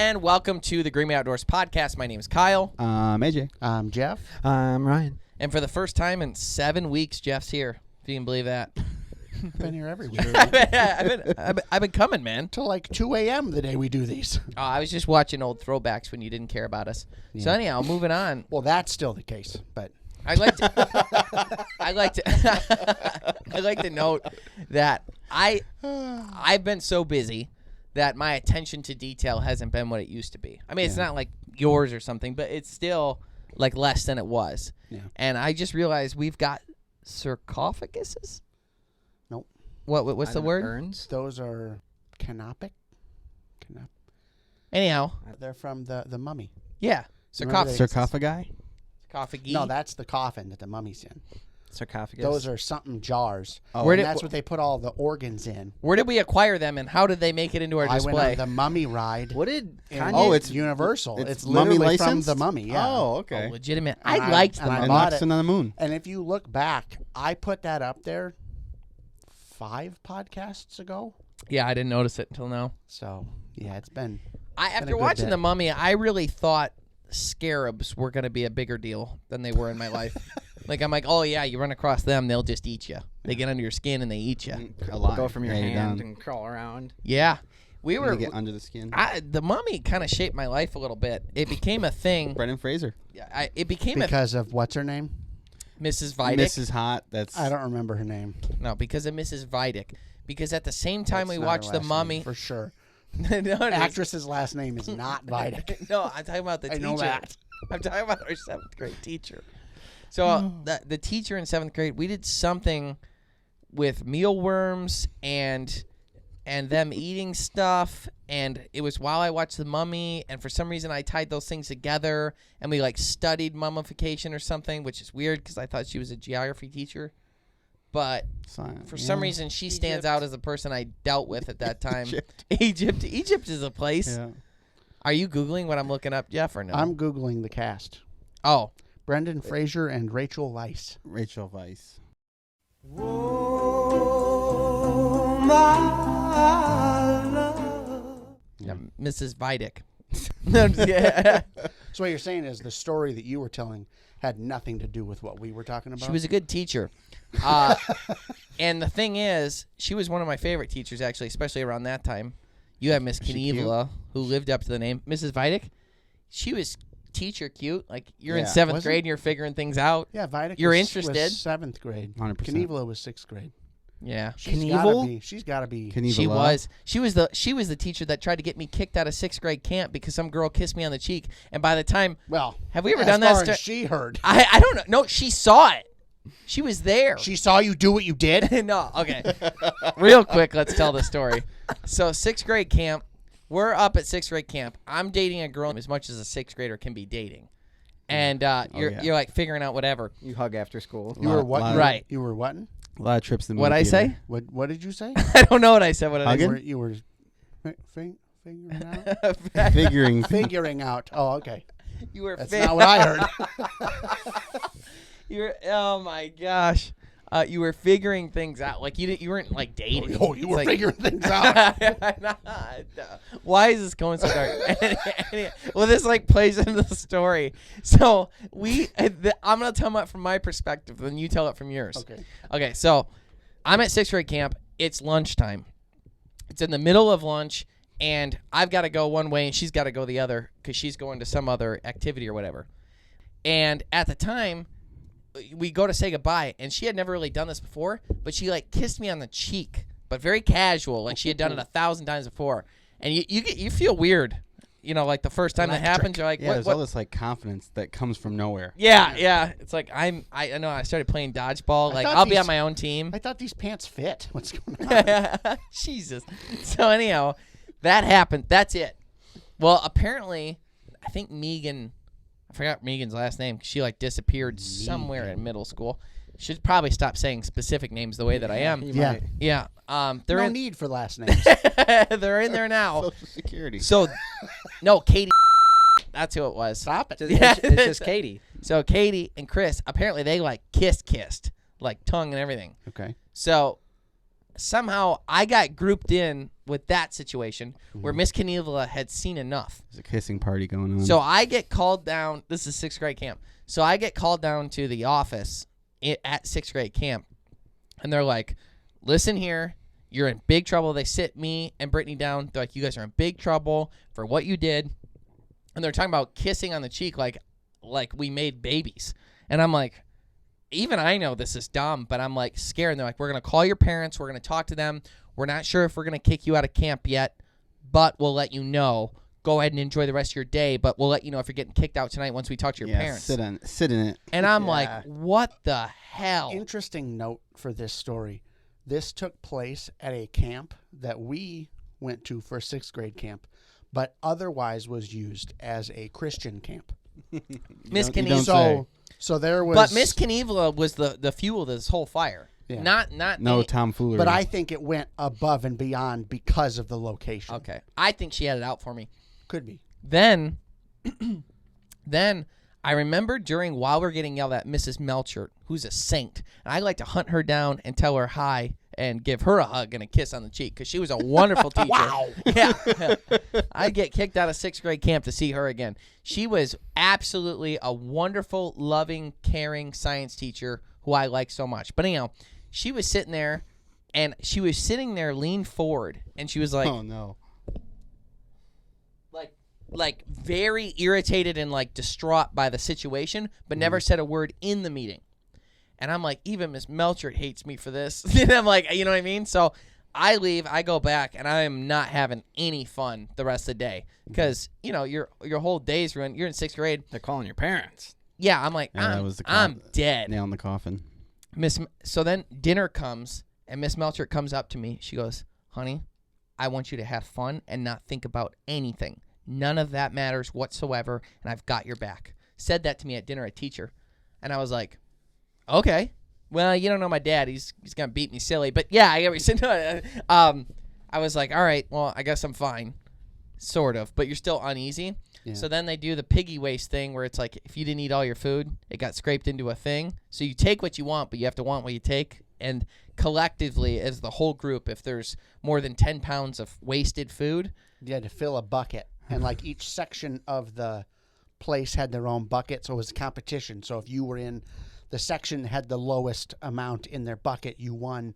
and welcome to the Green Outdoors podcast. My name is Kyle. AJ. Jeff. Ryan. And for the first time in 7 weeks, Jeff's here. If you can believe that. Been here every week. I've been coming, man. Till like 2 a.m. the day we do these. Oh, I was just watching old throwbacks when you didn't care about us. Yeah. So anyhow, moving on. Well, that's still the case, but I like to note that I've been so busy that my attention to detail hasn't been what it used to be. I mean, it's not like yours or something, but it's still like less than it was. Yeah. And I just realized we've got sarcophaguses. Nope. What's the word? Urns? Those are canopic. Anyhow. They're from the mummy. Yeah. Sarcophagi? Sarcophagi? No, that's the coffin that the mummy's in. Sarcophagus. Those are something jars. Oh, and that's what they put all the organs in. Where did we acquire them, and how did they make it into our display? I went on the mummy ride. What did Kanye? It's Universal. It's mummy literally licensed? from the mummy. Yeah. Oh, okay. Oh, legitimate. And I liked them. I And bought Oxen on the Moon. And if you look back, I put that up there 5 podcasts ago. Yeah, I didn't notice it until now. So, yeah, it's been... After watching The Mummy, I really thought scarabs were going to be a bigger deal than they were in my life. I'm like, oh, yeah, you run across them, they'll just eat you. They get under your skin and they eat you. Go from your hand and crawl around. Yeah. We were get under the skin. The Mummy kind of shaped my life a little bit. It became a thing. Brendan Fraser. It became because of what's her name? Mrs. Vidic. Mrs. Hot. I don't remember her name. No, because of Mrs. Vidic. Because at the same time That's we not watched her The last Mummy. name, for sure. No, Actress's last name is not Vidic. No, I'm talking about the teacher. I know that. I'm talking about our 7th grade teacher. So the teacher in 7th grade, we did something with mealworms and them eating stuff, and it was while I watched The Mummy, and for some reason I tied those things together, and we studied mummification or something, which is weird because I thought she was a geography teacher. But for some reason, she stands out as the person I dealt with at that time. Egypt is a place. Yeah. Are you Googling what I'm looking up, Jeff, or no? I'm Googling the cast. Oh. Brendan Fraser and Rachel Weisz. Rachel Weisz. Oh, my love. Yeah, Mrs. Vidic. So what you're saying is the story that you were telling had nothing to do with what we were talking about? She was a good teacher. And the thing is, she was one of my favorite teachers, actually, especially around that time. You have Miss Knievel, who lived up to the name. Mrs. Vidic, she was teacher cute. You're in 7th grade and you're figuring things out. Yeah, Vidic you're was interested. 7th grade. 100%. Knievel was 6th grade. Yeah. She's got to be. Knievel. She was the teacher that tried to get me kicked out of 6th grade camp because some girl kissed me on the cheek. And by the time, have we ever done that? As far as she heard. I don't know. No, she saw it. She was there. She saw you do what you did? No, okay. Real quick, let's tell the story. So 6th grade camp, we're up at 6th grade camp. I'm dating a girl as much as a 6th grader can be dating. And you're figuring out whatever. You hug after school. You were what? Right. You were what? A lot of trips to the movie What'd I say? What did you say? I don't know what I said. What did I say? You were figuring out? Figuring out. Oh, okay. You were. That's not what I heard. Oh my gosh. You were figuring things out. You weren't dating. Oh, you were figuring things out. Why is this going so dark? Well, this plays into the story. So I'm gonna tell it from my perspective, then you tell it from yours. Okay. So I'm at 6th grade camp. It's lunchtime. It's in the middle of lunch, and I've got to go one way, and she's got to go the other because she's going to some other activity or whatever. And at the time, we go to say goodbye, and she had never really done this before, but she kissed me on the cheek, but very casual, she had done it 1,000 times before. And you feel weird, the first time that happens. You're like, there's all this confidence that comes from nowhere. Yeah. It's I know. I started playing dodgeball. I'll be on my own team. I thought these pants fit. What's going on? Jesus. So anyhow, that happened. That's it. Well, apparently, I think Megan. I forgot Megan's last name. She disappeared somewhere in middle school. Should probably stop saying specific names the way that I am. Yeah. No need for last names. They're in there now. Social Security. So, no, Katie. That's who it was. Stop it. It's just Katie. So Katie and Chris, apparently they kissed, tongue and everything. Okay. So somehow I got grouped in with that situation where Miss Kenevilla had seen enough. There's a kissing party going on. So I get called down. This is 6th grade camp. So I get called down to the office at 6th grade camp, and they're like, "Listen here, you're in big trouble." They sit me and Brittany down. They're like, "You guys are in big trouble for what you did," and they're talking about kissing on the cheek like we made babies, and I'm like. Even I know this is dumb, but I'm like scared. And they're like, "We're going to call your parents. We're going to talk to them. We're not sure if we're going to kick you out of camp yet, but we'll let you know. Go ahead and enjoy the rest of your day, but we'll let you know if you're getting kicked out tonight once we talk to your parents." Sit in it. And I'm like, what the hell? Interesting note for this story. This took place at a camp that we went to for 6th grade camp, but otherwise was used as a Christian camp. Miss You don't Knievel. say. So there was. But Miss Knievel was the fuel to this whole fire. Yeah. Not No any- tomfoolery. But I think it went above and beyond because of the location. Okay. I think she had it out for me. Could be. Then I remember while we're getting yelled at, Mrs. Melchert, who's a saint, and I like to hunt her down and tell her hi and give her a hug and a kiss on the cheek because she was a wonderful teacher. Wow. Yeah. I get kicked out of 6th grade camp to see her again. She was absolutely a wonderful, loving, caring science teacher who I like so much. But anyhow, she was sitting there, leaned forward, and she was like, Oh no. like very irritated and like distraught by the situation, but never said a word in the meeting. And I'm like, even Miss Melchert hates me for this. And I'm like, you know what I mean? So I leave, I go back, and I am not having any fun the rest of the day because your whole day's ruined. You're in 6th grade. They're calling your parents. Yeah, I'm like, Yeah, that was the I'm dead. Nail in the coffin. So then dinner comes, and Miss Melchert comes up to me. She goes, "Honey, I want you to have fun and not think about anything. None of that matters whatsoever, and I've got your back." Said that to me at dinner, a teacher. And I was like, okay. Well, you don't know my dad. He's going to beat me silly. But, yeah, I was like, all right, well, I guess I'm fine. Sort of. But you're still uneasy. Yeah. So then they do the piggy waste thing where it's like if you didn't eat all your food, it got scraped into a thing. So you take what you want, but you have to want what you take. And collectively, as the whole group, if there's more than 10 pounds of wasted food. You had to fill a bucket. And like each section of the place had their own bucket. So it was a competition. So if you were in the section that had the lowest amount in their bucket, you won.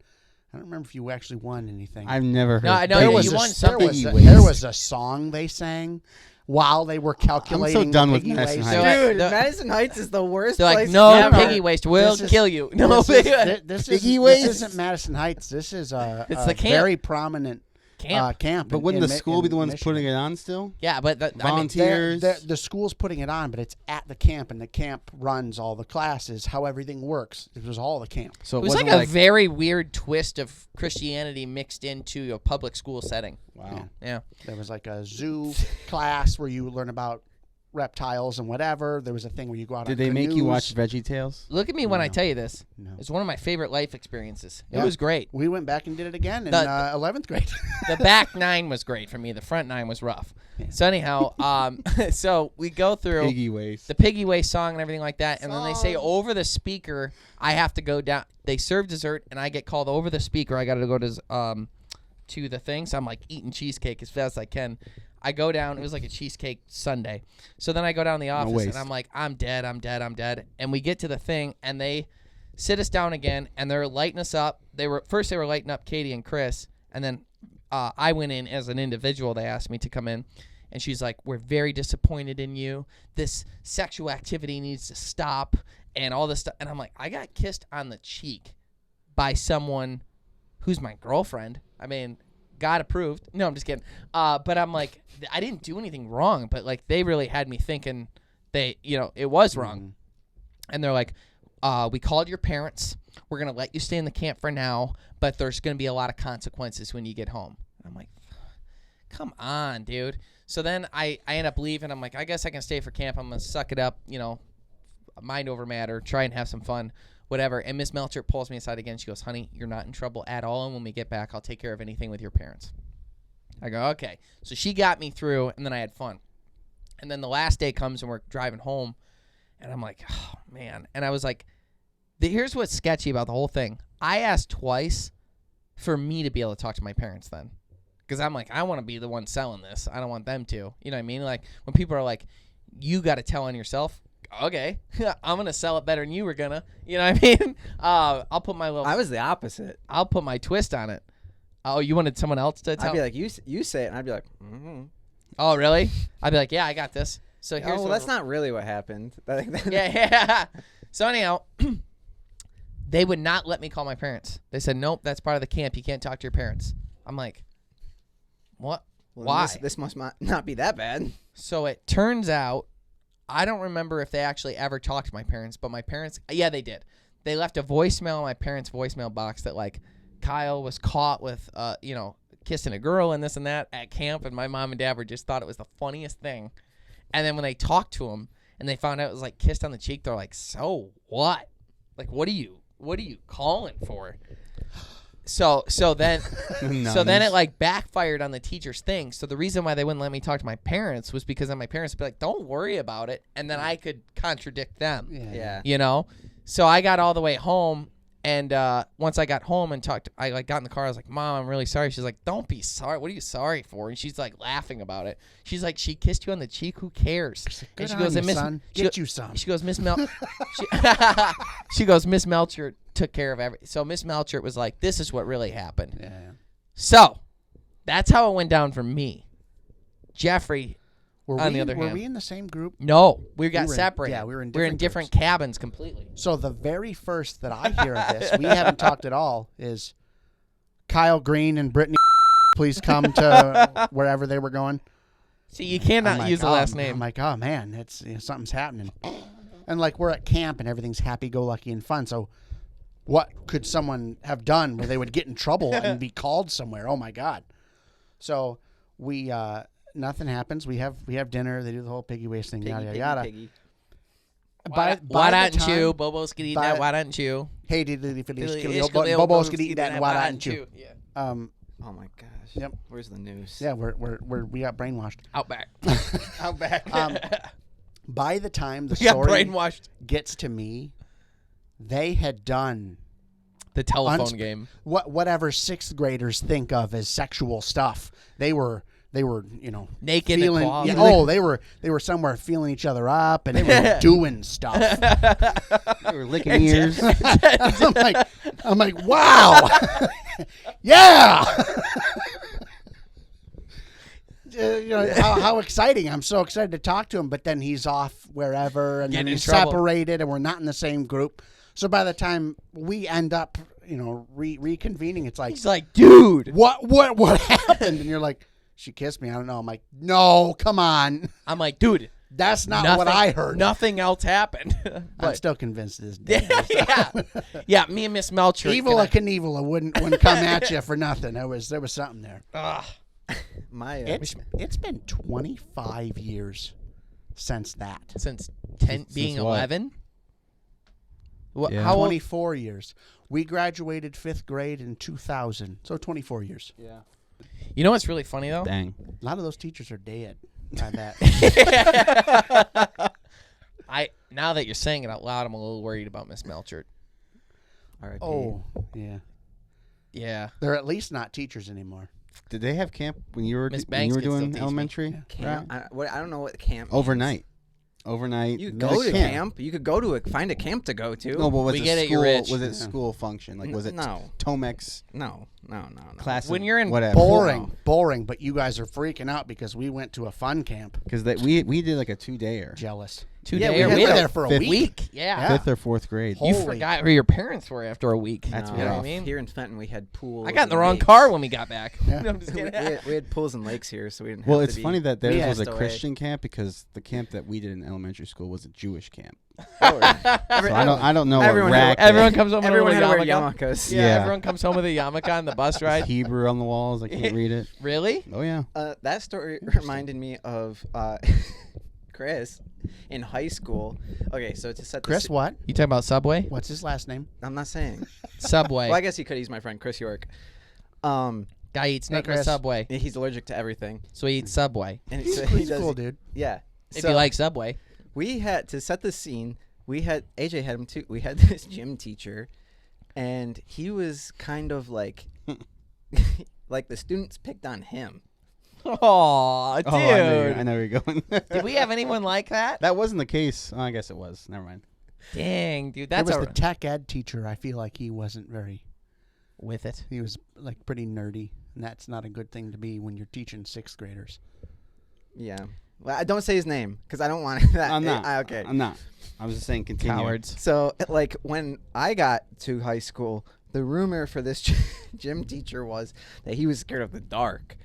I don't remember if you actually won anything. I've never heard. No, I know there you was won a, something. there was a song they sang while they were calculating. I'm so done the with piggy Madison waste. Heights. Dude, the- Madison Heights is the worst They're like, place no ever. piggy waste will This is- kill you. No, This Piggy isn't waste? Madison Heights. This is It's a the camp. very prominent camp. camp. But wouldn't the school be the ones putting it on still? Yeah, but Volunteers. The school's putting it on, but it's at the camp, and the camp runs all the classes, how everything works. It was all the camp. So it was wasn't like a very weird twist of Christianity mixed into a public school setting. Wow. Yeah. There was like a zoo class where you learn about reptiles and whatever. There was a thing where you go out Did on they make you canoes. watch Veggie Tales? Look at me when I No. tell you this. No. It's one of my favorite life experiences. It Yeah. was great. We went back and did it again in The- 11th grade. The back 9 was great for me. The front 9 was rough. Yeah. So anyhow, so we go through Piggy waste. the Piggy Waste song and everything like that, and then they say over the speaker, I have to go down. They serve dessert, and I get called over the speaker. I got to go to the thing. So I'm like eating cheesecake as fast as I can. I go down. It was like a cheesecake sundae. So then I go down the office, and waste. I'm like, I'm dead. And we get to the thing, and they sit us down again, and they're lighting us up. They were lighting up Katie and Chris, and then I went in as an individual. They asked me to come in, and she's like, "We're very disappointed in you. This sexual activity needs to stop," and all this stuff. And I'm like, I got kissed on the cheek by someone who's my girlfriend. I mean, God approved. No, I'm just kidding. But I'm like, I didn't do anything wrong, but like they really had me thinking it was wrong. And they're like, we called your parents. We're going to let you stay in the camp for now, but there's going to be a lot of consequences when you get home. I'm like, come on, dude. So then I end up leaving. I'm like, I guess I can stay for camp. I'm going to suck it up, mind over matter, try and have some fun, whatever. And Miss Melchert pulls me aside again. She goes, honey, you're not in trouble at all. And when we get back, I'll take care of anything with your parents. I go, okay. So she got me through, and then I had fun. And then the last day comes, and we're driving home. And I'm like, oh, man. And I was like, here's what's sketchy about the whole thing. I asked twice for me to be able to talk to my parents then. because I'm like, I want to be the one selling this. I don't want them to. You know what I mean? Like when people are like, you got to tell on yourself. Okay, I'm gonna sell it better than you were gonna. You know what I mean? I'll put my little. I was the opposite. I'll put my twist on it. Oh, you wanted someone else to tell? I'd be like, you say it, and I'd be like, mm-hmm. Oh, really? I'd be like, yeah, I got this. So here's. Oh, well, that's not really what happened. Yeah. So anyhow, they would not let me call my parents. They said, nope, that's part of the camp. You can't talk to your parents. I'm like, what? Well, Why? This must not be that bad. So it turns out, I don't remember if they actually ever talked to my parents, but my parents, yeah, they did. They left a voicemail in my parents' voicemail box that like Kyle was caught with, kissing a girl and this and that at camp, and my mom and dad just thought it was the funniest thing. And then when they talked to him and they found out it was like kissed on the cheek, they're like, so what? Like, what are you calling for? So then it like backfired on the teacher's thing. So the reason why they wouldn't let me talk to my parents was because then my parents would be like, don't worry about it. And then I could contradict them. Yeah. You know? So I got all the way home. And once I got home and I like got in the car, I was like, Mom, I'm really sorry. She's like, don't be sorry. What are you sorry for? And she's like laughing about it. She's like, she kissed you on the cheek. Who cares? Good And she on goes, you, and Miss, son. she Get go- you some. She goes, Miss Mel. She goes, Miss Melcher took care of everything. So Miss Melcher was like, this is what really happened. Yeah. So that's how it went down for me. Jeffrey, Were on the other were hand, we in the same group? no, we got We were in- separated. yeah, we were in We're in different different cabins completely. So the very first that I hear of this, we haven't talked at all, is Kyle Green and Brittany. Please come to wherever they were going. See, you cannot I'm like, use the oh, last name. I'm like, oh man, it's something's happening. And like we're at camp and everything's happy-go-lucky and fun. So what could someone have done where they would get in trouble and be called somewhere? Oh my God. So we nothing happens. We have dinner. They do the whole piggy waste thing. Yada yada yada. Piggy. Why don't you? Bobo's gonna eat by- that. Why don't you? Hey, diddly fiddly Diddly skilly, ish, skilly, Bobo's Bobo's gonna eat that, and that, why why don't don't you? Yeah. Oh my gosh. Yep. Where's the news? Yeah, we got brainwashed. Outback. Outback. By the time the We got story brainwashed. gets to me, they had done The telephone game. whatever sixth graders think of as sexual stuff. They were Naked feeling. and claws. Yeah, they were somewhere feeling each other up, and they were doing stuff. They were licking ears. I'm like, wow, yeah. How exciting! I'm so excited to talk to him, but then he's off wherever, and Getting then in he's trouble. separated, and we're not in the same group. So by the time we end up, reconvening, it's like, He's like, dude. what happened? And you're like, she kissed me. I don't know. I'm like, no, come on, I'm like, dude. that's not what I heard. Nothing else happened. I'm But still convinced this day. yeah. Me and Miss Melcher. Evil a Knievel wouldn't come at you for nothing. There was something there. My It's been 25 years since that. Since 10 Since being what? 11. What? Yeah. How old? 24 years. We graduated 5th grade in 2000, so 24 years. yeah. You know what's really funny though? Dang. A lot of those teachers are dead. I bet. Now that you're saying it out loud, I'm a little worried about Miss Melcher. R.I.P. Oh, yeah. Yeah. They're at least not teachers anymore. Did they have camp when you were Miss Banks could still doing teach me. elementary? Camp. I don't know what camp. means. Overnight. You could There's go to camp. You could go to find a camp to go to. No, but was We it get it, school? you're rich. Was it Yeah. school function? Like was it No. Tomex No. class? When you're in whatever. Boring, but you guys are freaking out because we went to a fun camp. because we did like a 2-dayer. Jealous. 2 Yeah, days. we We had were a there for a fifth week. Yeah. 5th or 4th grade. Holy- You forgot who your parents were after a week. That's you know what I rough. mean? Here in Fenton, we had pools. I got in the and wrong lakes. car when we got back. Yeah. No, I'm just we, kidding. we had pools and lakes here, so we didn't. Well, have it's to be funny that theirs was a cast away. Christian camp because the camp that we did in elementary school was a Jewish camp. Oh, So I don't know Everyone what had- rack. Everyone comes home Everyone with had a to wear yarmulke. yarmulkes. Yeah, Yeah. everyone comes home with a yarmulke on the bus ride. Hebrew on the walls. I can't read it. Really? Oh yeah. That story reminded me of Chris in high school. Okay, so to set the Chris, si- what? You talking about Subway? What's his last name? I'm not saying. Subway. Well, I guess he could. He's my friend, Chris York. Guy eats nothing but Chris. Subway, He's allergic to everything, so he eats Subway. and He's, so he he's does. cool, dude. Yeah. If So you like Subway. we had to set the scene. We had AJ had him too. We had this gym teacher, and he was kind of like Like the students picked on him. Oh, dude. Oh, I know where you're going. Did we have anyone like that? That wasn't the case. Oh, I guess it was. Never mind. Dang, dude. That That's was the tech ed teacher. I feel like he wasn't very with it. He was like pretty nerdy, and that's not a good thing to be when you're teaching 6th graders. Yeah. Well, I don't say his name because I don't want that. I'm not. Okay. I'm not. I was just saying continue. Cowards. So, like, when I got to high school, the rumor for this gym teacher was that he was scared of the dark.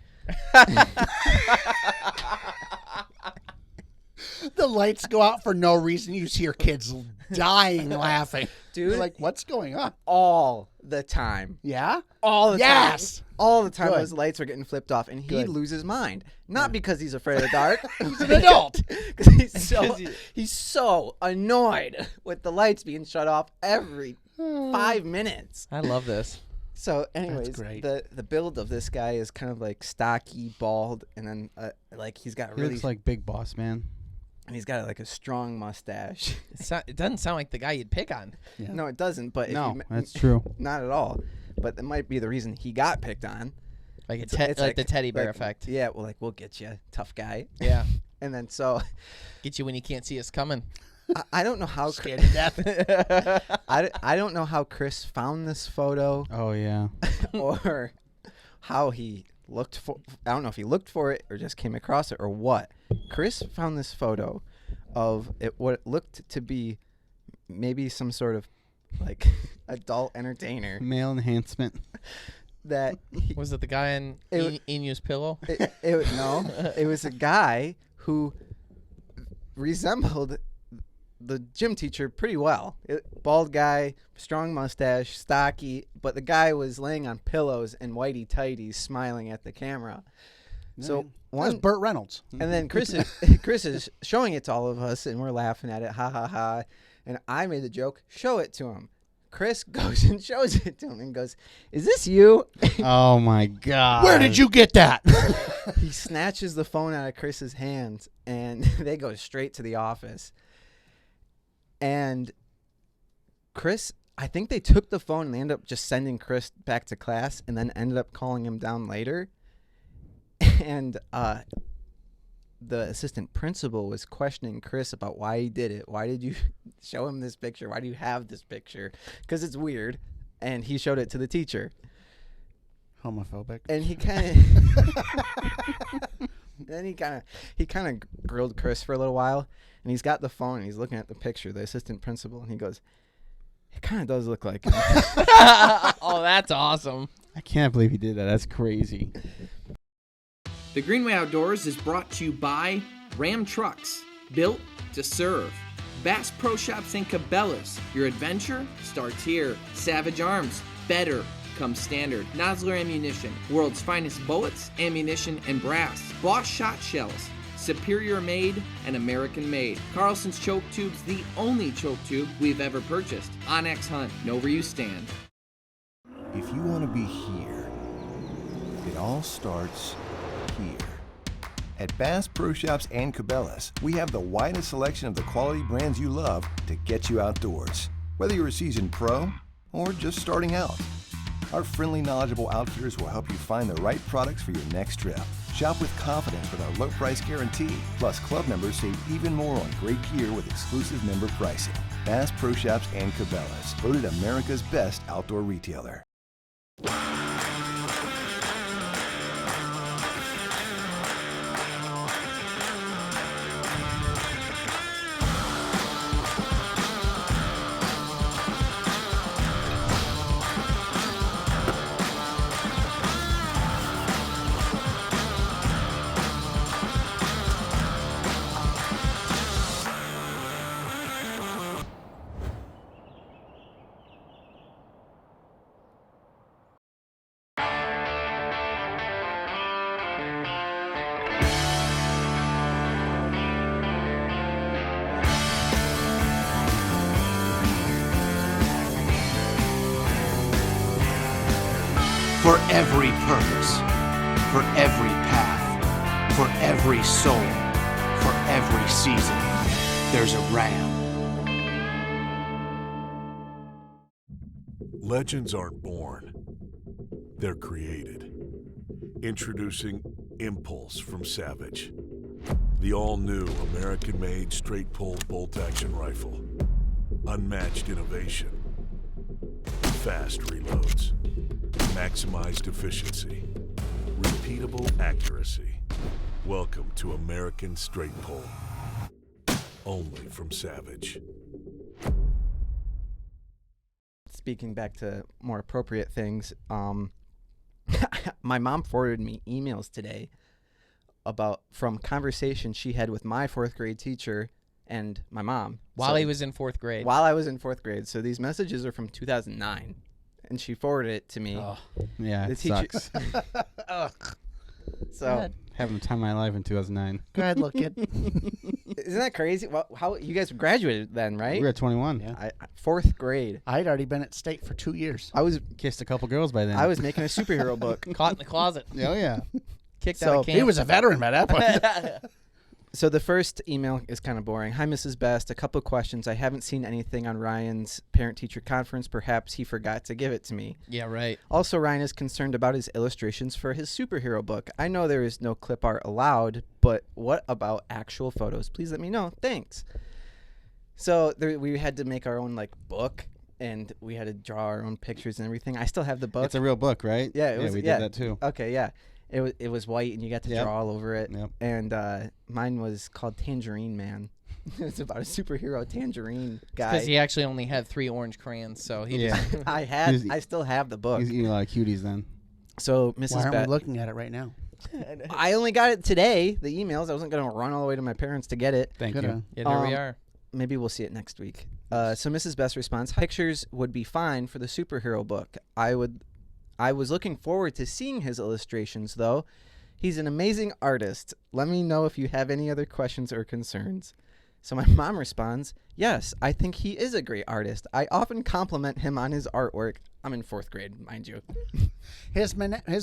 The lights go out for no reason. You just hear kids dying laughing. Dude. You're like, what's going on? All the time. Yeah? All the Yes! time. All the time Good. those lights were getting flipped off, and he'd Good. lose his mind. Not because he's afraid of the dark. He's an adult. Because he's so annoyed with the lights being shut off every 5 minutes. I love this. So, anyways, great. the build of this guy is kind of like stocky, bald, and then like he's got He really looks like Big Boss Man. and he's got like a strong mustache. It doesn't sound like the guy you'd pick on. Yeah. No, it doesn't. But if No, you, that's true. not at all. But that might be the reason he got picked on. Like It's like the teddy bear like, effect. Yeah, well, like we'll get you, tough guy. Yeah. And then so, Get you when you can't see us coming. I don't know how Scared to death. I don't know how Chris found this photo Oh yeah. or how he looked for. I don't know if he looked for it or just came across it or what. Chris found this photo of it. What looked to be maybe some sort of like adult entertainer Male enhancement. that he, Was it the guy in Enu's pillow? no, it was a guy who resembled the gym teacher pretty well. Bald guy, strong mustache, stocky, but the guy was laying on pillows and whitey tighties, smiling at the camera. So That's Burt Reynolds. and then Chris is showing it to all of us, and we're laughing at it, ha ha ha. And I made the joke, show it to him. Chris goes and shows it to him and goes, "Is this you?" Oh my God. Where did you get that? He snatches the phone out of Chris's hands, and they go straight to the office. And Chris, I think they took the phone and they ended up just sending Chris back to class, and then ended up calling him down later. And the assistant principal was questioning Chris about why he did it. Why did you show him this picture? Why do you have this picture? Because it's weird. And he showed it to the teacher. Homophobic. And he kind of then he kind of grilled Chris for a little while, and he's got the phone and he's looking at the picture, the assistant principal, and he goes, "It kind of does look like him." Oh, that's awesome. I can't believe he did that. That's crazy. The Greenway Outdoors is brought to you by Ram Trucks, built to serve. Bass Pro Shops and Cabela's, your adventure starts here. Savage Arms, better comes standard. Nosler Ammunition, world's finest bullets, ammunition, and brass. Boss Shot Shells, superior made and American made. Carlson's Choke Tubes, the only choke tube we've ever purchased. Onyx Hunt, know where you stand. If you want to be here, it all starts here. At Bass Pro Shops and Cabela's, we have the widest selection of the quality brands you love to get you outdoors. Whether you're a seasoned pro or just starting out, our friendly, knowledgeable outfitters will help you find the right products for your next trip. Shop with confidence with our low price guarantee. Plus, club members save even more on great gear with exclusive member pricing. Bass Pro Shops and Cabela's, voted America's best outdoor retailer. For every purpose, for every path, for every soul, for every season, there's a Ram. Legends aren't born, they're created. Introducing Impulse from Savage, the all-new American-made straight-pull bolt-action rifle. Unmatched innovation, fast reloads, maximized efficiency, repeatable accuracy. Welcome to American Straight Pull, only from Savage. Speaking back to more appropriate things, my mom forwarded me emails today from conversations she had with my 4th grade teacher and my mom. While he was in 4th grade. While I was in 4th grade. So these messages are from 2009, and she forwarded it to me. Oh, yeah, The it teacher- sucks. So Having the time of my life in 2009. Go ahead, little kid. isn't that crazy? Well, how you guys graduated then, right? We were at 21. Yeah. 4th grade. I'd already been at state for 2 years. I was Kissed a couple girls by then. making a superhero book. Caught in the closet. Oh, yeah. Kicked So, out of camp. He was a veteran by that point. So the first email is kind of boring. Hi, Mrs. Best. A couple questions. I haven't seen anything on Ryan's parent-teacher conference. Perhaps he forgot to give it to me. Yeah, right. Also, Ryan is concerned about his illustrations for his superhero book. I know there is no clip art allowed, but what about actual photos? Please let me know. Thanks. So we had to make our own book, and we had to draw our own pictures and everything. I still have the book. It's a real book, right? Yeah, it was. we Yeah. did that too. Okay, yeah. It was white, and you got to Yep. draw all over it. Yep. And mine was called Tangerine Man. It's about a superhero tangerine guy. Because he actually only had 3 orange crayons, so he Yeah. just... I still have the book. He's eating a lot of cuties then. So Why Mrs. aren't we Best, looking at it right now? I only got it today. The emails. I wasn't gonna run all the way to my parents to get it. Thank Coulda. you. Yeah, there we are. Maybe we'll see it next week. So Mrs. Best responds, pictures would be fine for the superhero book. I was looking forward to seeing his illustrations, though. He's an amazing artist. Let me know if you have any other questions or concerns. So my mom responds, yes, I think he is a great artist. I often compliment him on his artwork. I'm in 4th grade, mind you. His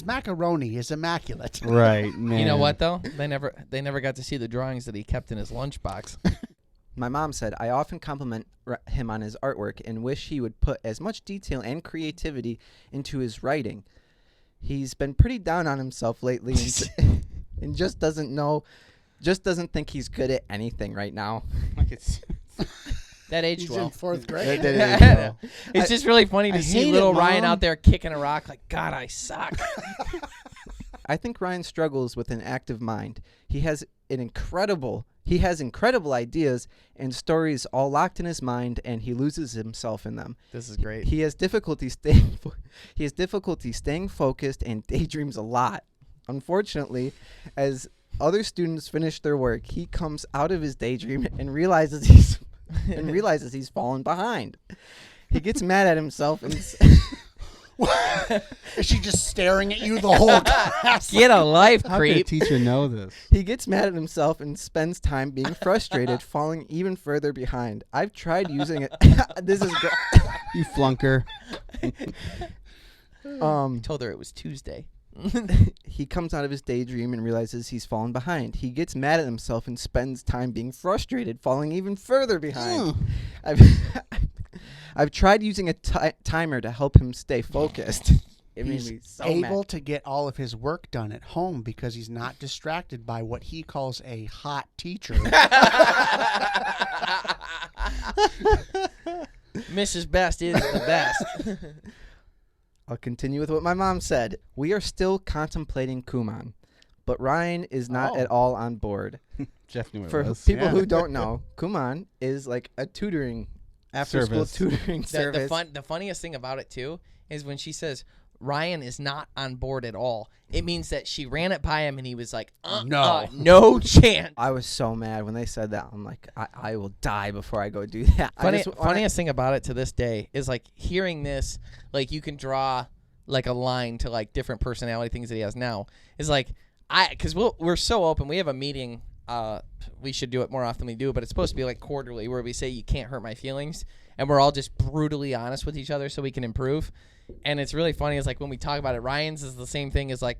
macaroni is immaculate. Right, man. You know what, though? They never got to see the drawings that he kept in his lunchbox. My mom said, I often compliment him on his artwork and wish he would put as much detail and creativity into his writing. He's been pretty down on himself lately and just doesn't think he's good at anything right now. That aged He's well. in 4th grade. It's just really funny to see hate little it, Ryan Mom. out there kicking a rock like, God, I suck. I think Ryan struggles with an active mind. He has incredible ideas and stories all locked in his mind, and he loses himself in them. This is great. He has difficulty staying focused and daydreams a lot. Unfortunately, as other students finish their work, he comes out of his daydream and realizes he's fallen behind. He gets mad at himself and Is she just staring at you the whole class? Get a life, How could a creep. teacher know this? he gets mad at himself and spends time being frustrated, falling even further behind. I've tried using it. This is great. You flunker. Told her it was Tuesday. He comes out of his daydream and realizes he's fallen behind. He gets mad at himself and spends time being frustrated, falling even further behind. I've tried using a timer to help him stay focused. It made He's me so able mad. to get all of his work done at home because he's not distracted by what he calls a hot teacher. Mrs. Best is the best. I'll continue with what my mom said. We are still contemplating Kumon, but Ryan is not at all on board. Jeff knew what For it was. people who don't know, Kumon is like a tutoring, after-school Service. tutoring service. The funniest thing about it, too, is when she says, Ryan is not on board at all. It means that she ran it by him and he was like, no chance. I was so mad when they said that. I'm like, I will die before I go do that. Funniest thing about it to this day is like hearing this, like you can draw like a line to like different personality things that he has now. Is like because we're so open. We have a meeting. We should do it more often than we do, but it's supposed to be like quarterly where we say you can't hurt my feelings, and we're all just brutally honest with each other so we can improve. And it's really funny. It's like when we talk about it, Ryan's is the same thing as like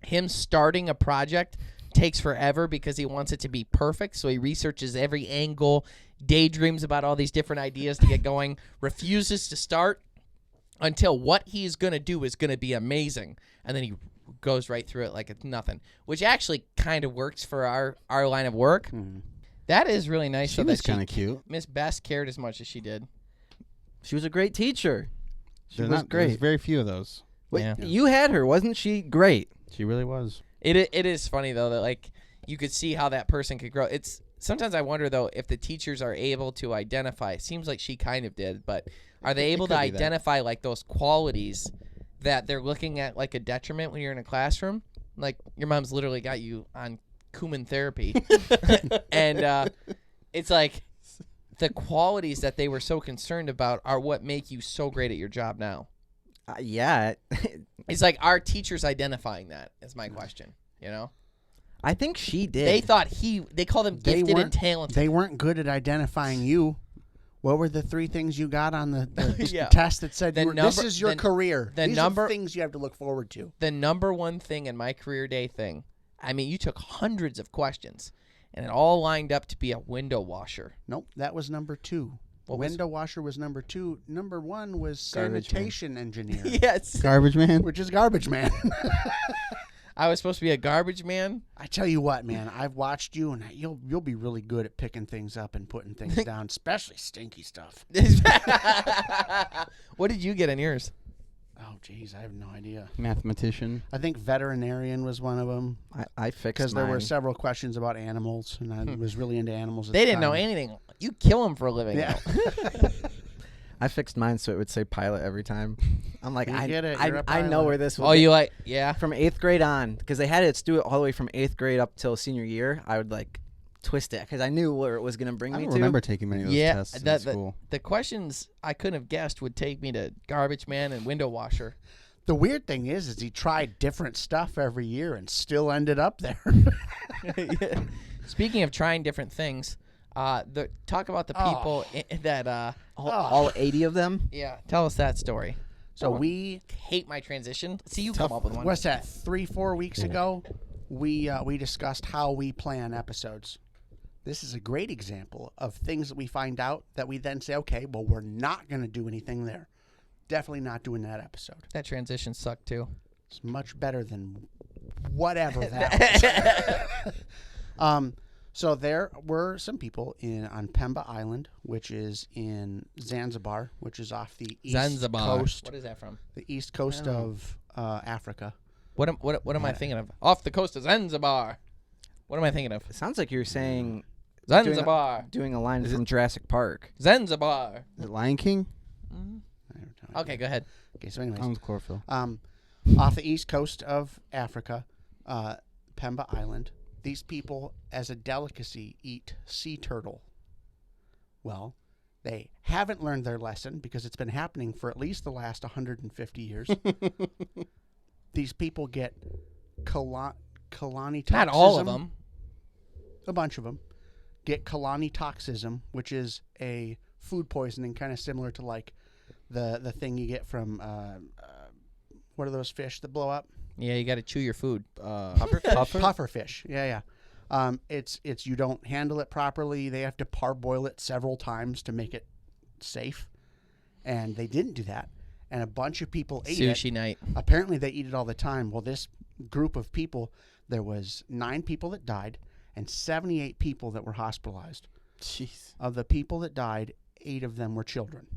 him starting a project takes forever because he wants it to be perfect. So he researches every angle, daydreams about all these different ideas to get going, refuses to start until what he's going to do is going to be amazing. And then he goes right through it like it's nothing, which actually kind of works for our line of work. That is really nice. She was kind of cute. Miss Best cared as much as she did. She was a great teacher. She was There's great. very few of those. Wait, Yeah. you had her, wasn't she great? She really was. It is funny though that like you could see how that person could grow. It's sometimes I wonder though if the teachers are able to identify. It seems like she kind of did, but are they able to could be that. identify like those qualities that they're looking at like a detriment when you're in a classroom? Like your mom's literally got you on Kuman therapy, and it's like the qualities that they were so concerned about are what make you so great at your job now. Yeah. It's like our teachers identifying that is my question. You know, I think she did. they thought they called him They gifted and weren't- talented. They weren't good at identifying you. What were the 3 things you got on the Yeah. test that said The this number- is your the- career? the These number- are things you have to look forward to. The number one thing in my career day thing, I mean, you took hundreds of questions, and it all lined up to be a window washer. Nope, that was number 2. What was- Window washer was number 2. Number 1 was Garbage sanitation engineer, Yes. Garbage man. which is garbage man. I was supposed to be a garbage man. I tell you what, man, I've watched you, and you'll be really good at picking things up and putting things down, especially stinky stuff. What did you get in yours? Oh, geez, I have no idea. Mathematician. I think veterinarian was one of them I fixed because there were mine. several questions about animals, and I was really into animals. At They the didn't know time. anything. You kill them for a living. Yeah. I fixed mine so it would say pilot every time. I'm like, You I get it, you're a I know pilot. where this will Oh, get. you like, yeah. From 8th grade on, because they had us do it all the way from 8th grade up till senior year. I would like twist it because I knew where it was going to bring I me don't to. remember taking many of those Yeah, tests in the school. questions I couldn't have guessed would take me to garbage man and window washer. The weird thing is he tried different stuff every year and still ended up there. Speaking of trying different things, talk about the people that all 80 of them. yeah. Tell us that story. So we Hate my transition. See, you come up with one. what's that? 3-4 weeks ago, we discussed how we plan episodes. This is a great example of things that we find out that we then say, okay, well, we're not going to do anything there. Definitely not doing that episode. That transition sucked too. It's much better than whatever that was. So there were some people on Pemba Island, which is in Zanzibar, which is off the east coast. What is that from? The east coast of Africa. What am I thinking of? Off the coast of Zanzibar. What am I thinking of? It sounds like you're saying Zanzibar. doing a line from Jurassic Park. Zanzibar. Is it Lion King? Okay, go ahead. Okay, so anyways, Sounds chlorophyll. off the east coast of Africa, Pemba Island, these people, as a delicacy, eat sea turtle. Well, they haven't learned their lesson because it's been happening for at least the last 150 years. These people get colonitoxism. Not all of them. A bunch of them get colonitoxism, which is a food poisoning, kind of similar to like the thing you get from what are those fish that blow up? Yeah, you got to chew your food. Puffer fish. Yeah. It's you don't handle it properly. They have to parboil it several times to make it safe, and they didn't do that. And a bunch of people ate it. Sushi night. Apparently, they eat it all the time. Well, this group of people, there was 9 people that died and 78 people that were hospitalized. Jeez. Of the people that died, 8 of them were children.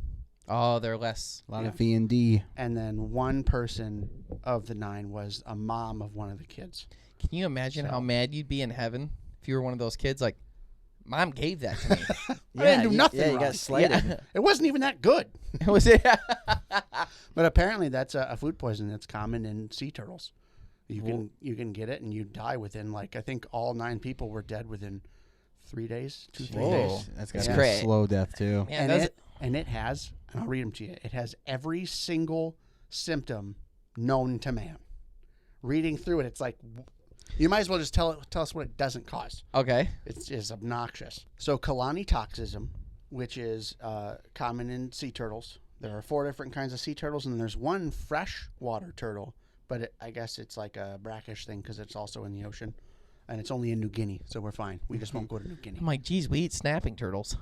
Oh, they're less. A lot of V&D. And then 1 person of the 9 was a mom of one of the kids. Can you imagine how mad you'd be in heaven if you were one of those kids? Like, Mom gave that to me. I didn't do nothing Yeah, you wrong. got slighted. It wasn't even that good. Was it? But apparently that's a food poisoning that's common in sea turtles. You can get it and you die within, like, I think all 9 people were dead within 3 days, 2-3 days. That's That's got great. a slow death too. Yeah, does it? And it has, and I'll read them to you, it has every single symptom known to man. Reading through it, it's like, you might as well just tell us what it doesn't cause. Okay. It's just obnoxious. So colonitoxism, which is common in sea turtles. There are 4 different kinds of sea turtles, and there's one freshwater turtle, but I guess it's like a brackish thing because it's also in the ocean, and it's only in New Guinea, so we're fine. We just won't go to New Guinea. I'm like, geez, we eat snapping turtles.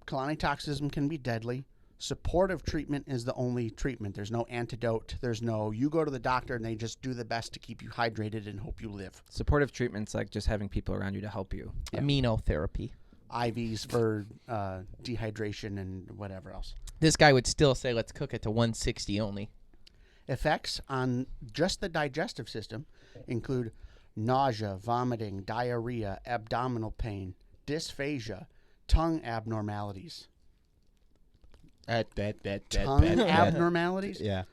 Colonitoxism can be deadly. Supportive treatment is the only treatment. There's no antidote. There's no, you go to the doctor and they just do the best to keep you hydrated and hope you live. Supportive treatment's like just having people around you to help you. Aminotherapy. IVs for dehydration and whatever else. This guy would still say, let's cook it to 160 only. Effects on just the digestive system include nausea, vomiting, diarrhea, abdominal pain, dysphagia, tongue abnormalities. Tongue abnormalities? Yeah.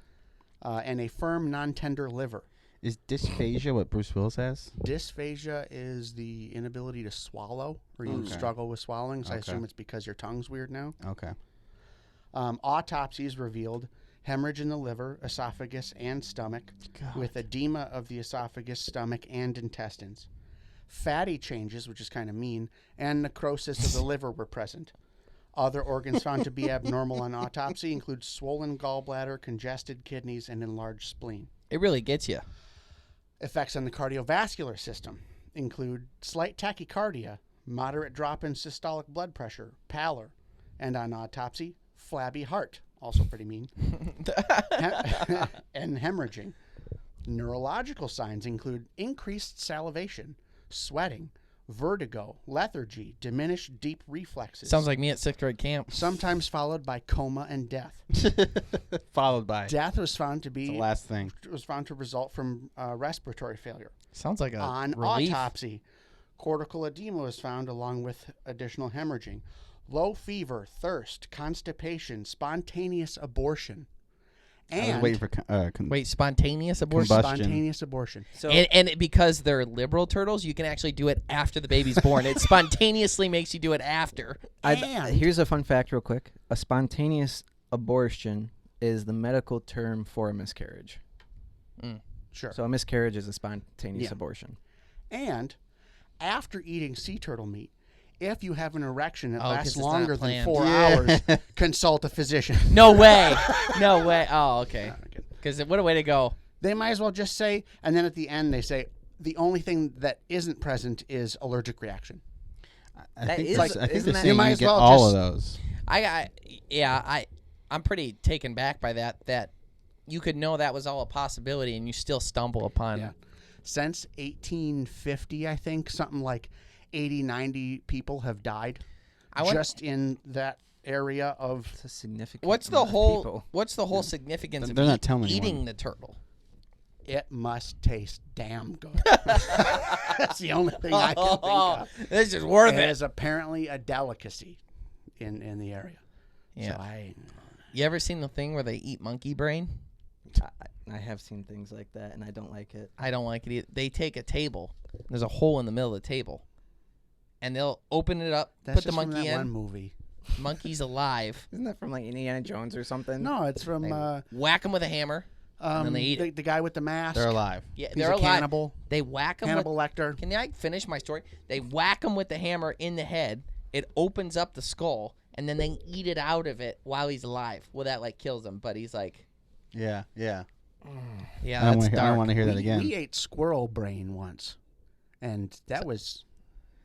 And a firm, non-tender liver. Is dysphagia what Bruce Willis has? Dysphagia is the inability to swallow, or you struggle with swallowing, so I assume it's because your tongue's weird now. Okay. Autopsies revealed hemorrhage in the liver, esophagus, and stomach, with edema of the esophagus, stomach, and intestines. Fatty changes, which is kind of mean, and necrosis of the liver were present. Other organs found to be abnormal on autopsy include swollen gallbladder, congested kidneys, and enlarged spleen. It really gets you. Effects on the cardiovascular system include slight tachycardia, moderate drop in systolic blood pressure, pallor, and on autopsy, flabby heart, also pretty mean, and hemorrhaging. Neurological signs include increased salivation, sweating, vertigo, lethargy, diminished deep reflexes. Sounds like me at 6th grade camp. Sometimes followed by coma and death. Followed by. Death was found to be the last thing. Was found to result from respiratory failure. Sounds like a On relief. autopsy, cortical edema was found along with additional hemorrhaging. Low fever, thirst, constipation, spontaneous abortion. I was And waiting for Wait, spontaneous abortion? Combustion. spontaneous abortion. So And because they're liberal turtles, you can actually do it after the baby's born. It spontaneously makes you do it after. And- here's a fun fact real quick. A spontaneous abortion is the medical term for a miscarriage. Sure. So a miscarriage is a spontaneous Yeah. abortion. And after eating sea turtle meat, if you have an erection that 'cause lasts it's not longer than planned. 4 hours, consult a physician. No way. No way. Oh, okay. Because what a way to go. They might as well just say, and then at the end they say, the only thing that isn't present is allergic reaction. I That think is- I think isn't they're that- saying You you might as get well all just- of those. I'm pretty taken back by that you could know that was all a possibility and you still stumble upon Yeah. Since 1850, I think, something like 80, 90 people have died just in that area of... It's a significant What's the amount of whole people. significance They're of not telling eating anyone. the turtle? It must taste damn good. That's the only thing I can think of. This is worth It it. is apparently a delicacy in the area. Yeah. So You ever seen the thing where they eat monkey brain? I have seen things like that, and I don't like it. I don't like it either. They take a table. There's a hole in the middle of the table. And they'll open it up, that's put the just from monkey that one in. movie. Monkey's alive. Isn't that from like Indiana Jones or something? No, it's from Whack him with a hammer. and then they eat the guy with the mask. They're alive. Yeah, He's they're a alive. cannibal. They whack him Hannibal with... Lecter. Can I finish my story? They whack him with the hammer in the head. It opens up the skull, and then they eat it out of it while he's alive. Well, that like kills him, but he's like, Yeah, yeah. yeah, I that's don't dark. want to hear that again. We ate squirrel brain once, and that was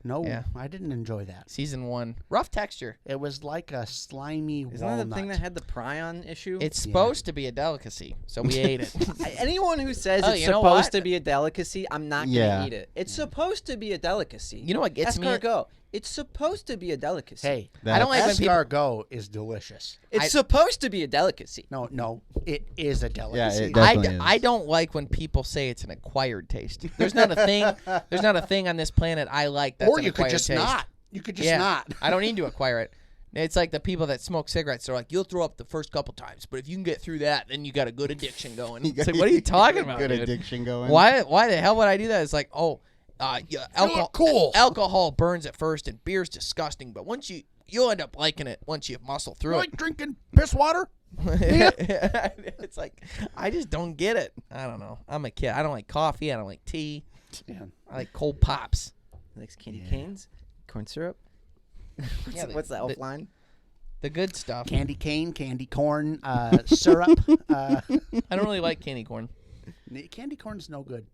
Yeah. I didn't enjoy that. Season 1, rough texture. It was like a slimy Isn't walnut. that the thing that had the prion issue? It's supposed to be a delicacy, so we ate it. Anyone who says Oh, it's you know supposed what? to be a delicacy, I'm not Yeah. gonna eat it. It's supposed to be a delicacy. You know what gets me? Escargot. It's supposed to be a delicacy. Hey, I don't like when people. escargot is delicious. It's supposed to be a delicacy. No, it is a delicacy. it definitely is. I don't like when people say it's an acquired taste. There's not a thing. There's not a thing on this planet I like that's or an you could acquired just taste. not. You could just not. I don't need to acquire it. It's like the people that smoke cigarettes. They're like, you'll throw up the first couple times, but if you can get through that, then you got a good addiction going. It's like, what are you talking about, Good dude? addiction going. Why the hell would I do that? It's like, yeah, alcohol. cool. Alcohol burns at first, and beer's disgusting. But once you'll end up liking it once you muscle through You it. like drinking piss water? It's like I just don't get it. I don't know. I'm a kid. I don't like coffee. I don't like tea. Yeah. I like cold pops. He likes candy canes, corn syrup. Yeah, What's that offline? The good stuff. Candy cane, candy corn, syrup. I don't really like candy corn. Candy corn is no good.